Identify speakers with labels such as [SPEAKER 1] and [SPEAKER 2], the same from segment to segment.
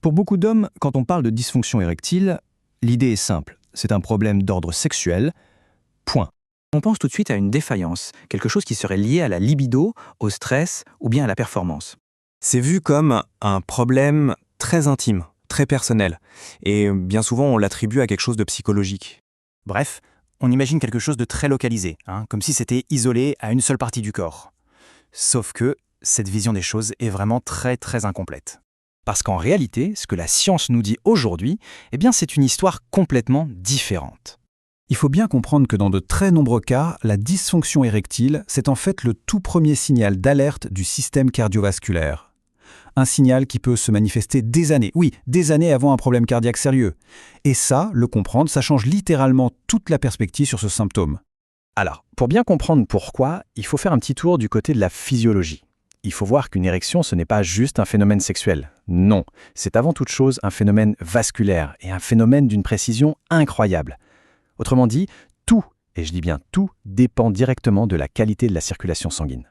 [SPEAKER 1] Pour beaucoup d'hommes, quand on parle de dysfonction érectile, l'idée est simple. C'est un problème d'ordre sexuel. Point.
[SPEAKER 2] On pense tout de suite à une défaillance, quelque chose qui serait lié à la libido, au stress ou bien à la performance.
[SPEAKER 3] C'est vu comme un problème très intime, très personnel, et bien souvent on l'attribue à quelque chose de psychologique.
[SPEAKER 4] Bref, on imagine quelque chose de très localisé, comme si c'était isolé à une seule partie du corps. Sauf que cette vision des choses est vraiment très très incomplète. Parce qu'en réalité, ce que la science nous dit aujourd'hui, c'est une histoire complètement différente.
[SPEAKER 5] Il faut bien comprendre que dans de très nombreux cas, la dysfonction érectile, c'est en fait le tout premier signal d'alerte du système cardiovasculaire. Un signal qui peut se manifester des années avant un problème cardiaque sérieux. Et ça, le comprendre, ça change littéralement toute la perspective sur ce symptôme.
[SPEAKER 4] Alors, pour bien comprendre pourquoi, il faut faire un petit tour du côté de la physiologie. Il faut voir qu'une érection, ce n'est pas juste un phénomène sexuel. Non, c'est avant toute chose un phénomène vasculaire et un phénomène d'une précision incroyable. Autrement dit, tout, et je dis bien tout, dépend directement de la qualité de la circulation sanguine.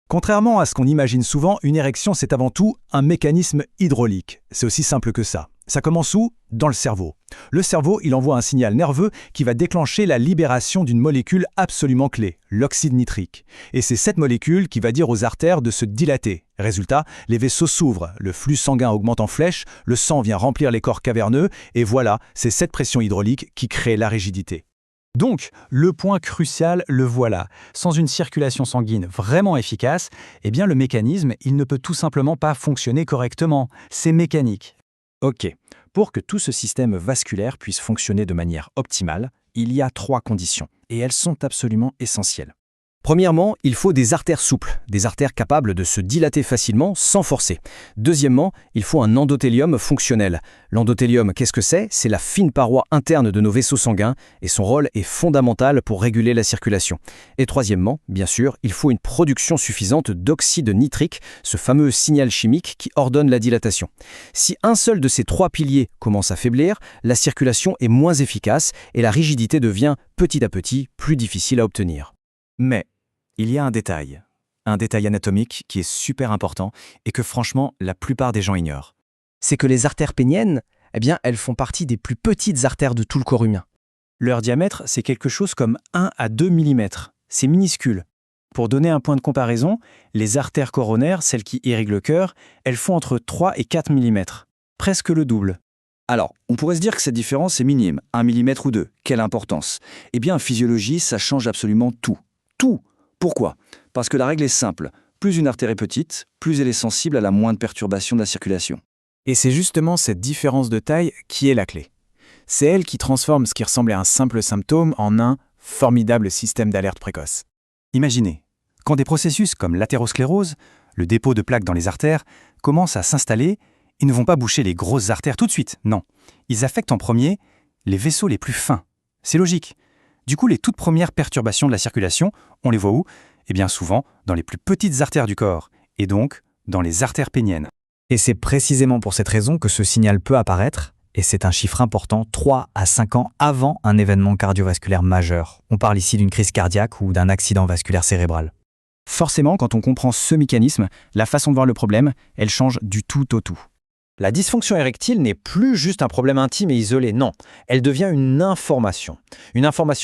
[SPEAKER 5] Contrairement à ce qu'on imagine souvent, une érection, c'est avant tout un mécanisme hydraulique. C'est aussi simple que ça. Ça commence où? Dans le cerveau. Le cerveau, il envoie un signal nerveux qui va déclencher la libération d'une molécule absolument clé, l'oxyde nitrique. Et c'est cette molécule qui va dire aux artères de se dilater. Résultat, les vaisseaux s'ouvrent, le flux sanguin augmente en flèche, le sang vient remplir les corps caverneux, et voilà, c'est cette pression hydraulique qui crée la rigidité.
[SPEAKER 2] Donc, le point crucial, le voilà. Sans une circulation sanguine vraiment efficace, le mécanisme, il ne peut tout simplement pas fonctionner correctement. C'est mécanique.
[SPEAKER 4] Ok, pour que tout ce système vasculaire puisse fonctionner de manière optimale, il y a 3 conditions, et elles sont absolument essentielles. Premièrement, il faut des artères souples, des artères capables de se dilater facilement sans forcer. Deuxièmement, il faut un endothélium fonctionnel. L'endothélium, qu'est-ce que c'est? C'est la fine paroi interne de nos vaisseaux sanguins et son rôle est fondamental pour réguler la circulation. Et troisièmement, bien sûr, il faut une production suffisante d'oxyde nitrique, ce fameux signal chimique qui ordonne la dilatation. Si un seul de ces 3 piliers commence à faiblir, la circulation est moins efficace et la rigidité devient petit à petit plus difficile à obtenir. Mais il y a un détail anatomique qui est super important et que franchement, la plupart des gens ignorent. C'est que les artères péniennes, elles font partie des plus petites artères de tout le corps humain. Leur diamètre, c'est quelque chose comme 1 à 2 mm. C'est minuscule. Pour donner un point de comparaison, les artères coronaires, celles qui irriguent le cœur, elles font entre 3 et 4 mm. Presque le double.
[SPEAKER 6] Alors, on pourrait se dire que cette différence est minime, 1 mm ou 2. Quelle importance? En physiologie, ça change absolument tout. Tout. Pourquoi? Parce que la règle est simple. Plus une artère est petite, plus elle est sensible à la moindre perturbation de la circulation.
[SPEAKER 3] Et c'est justement cette différence de taille qui est la clé. C'est elle qui transforme ce qui ressemblait à un simple symptôme en un formidable système d'alerte précoce.
[SPEAKER 4] Imaginez, quand des processus comme l'athérosclérose, le dépôt de plaques dans les artères, commencent à s'installer, ils ne vont pas boucher les grosses artères tout de suite, non. Ils affectent en premier les vaisseaux les plus fins. C'est logique. Du coup, les toutes premières perturbations de la circulation, on les voit où? Souvent dans les plus petites artères du corps, et donc dans les artères péniennes.
[SPEAKER 1] Et c'est précisément pour cette raison que ce signal peut apparaître, et c'est un chiffre important, 3 à 5 ans avant un événement cardiovasculaire majeur. On parle ici d'une crise cardiaque ou d'un accident vasculaire cérébral. Forcément, quand on comprend ce mécanisme, la façon de voir le problème, elle change du tout au tout. La dysfonction érectile n'est plus juste un problème intime et isolé, non. Elle devient une information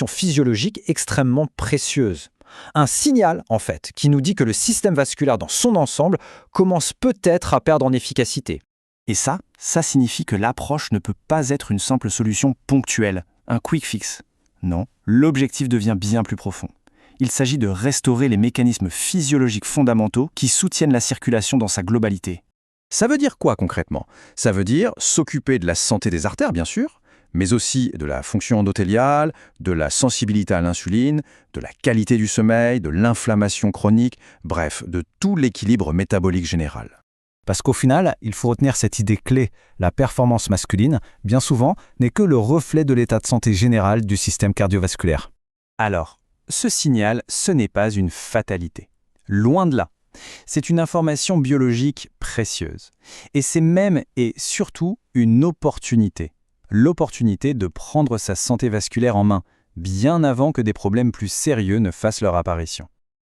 [SPEAKER 1] physiologique extrêmement précieuse. Un signal, en fait, qui nous dit que le système vasculaire dans son ensemble commence peut-être à perdre en efficacité.
[SPEAKER 4] Et ça signifie que l'approche ne peut pas être une simple solution ponctuelle, un quick fix. Non, l'objectif devient bien plus profond. Il s'agit de restaurer les mécanismes physiologiques fondamentaux qui soutiennent la circulation dans sa globalité. Ça veut dire quoi concrètement? Ça veut dire s'occuper de la santé des artères, bien sûr, mais aussi de la fonction endothéliale, de la sensibilité à l'insuline, de la qualité du sommeil, de l'inflammation chronique, bref, de tout l'équilibre métabolique général.
[SPEAKER 5] Parce qu'au final, il faut retenir cette idée clé, la performance masculine, bien souvent, n'est que le reflet de l'état de santé général du système cardiovasculaire.
[SPEAKER 4] Alors, ce signal, ce n'est pas une fatalité. Loin de là. C'est une information biologique précieuse. Et c'est même et surtout une opportunité. L'opportunité de prendre sa santé vasculaire en main, bien avant que des problèmes plus sérieux ne fassent leur apparition.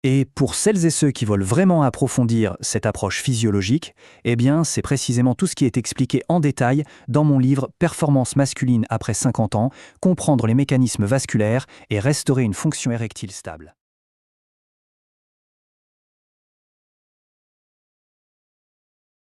[SPEAKER 1] Et pour celles et ceux qui veulent vraiment approfondir cette approche physiologique, eh bien, c'est précisément tout ce qui est expliqué en détail dans mon livre Performance masculine après 50 ans, comprendre les mécanismes vasculaires et restaurer une fonction érectile stable.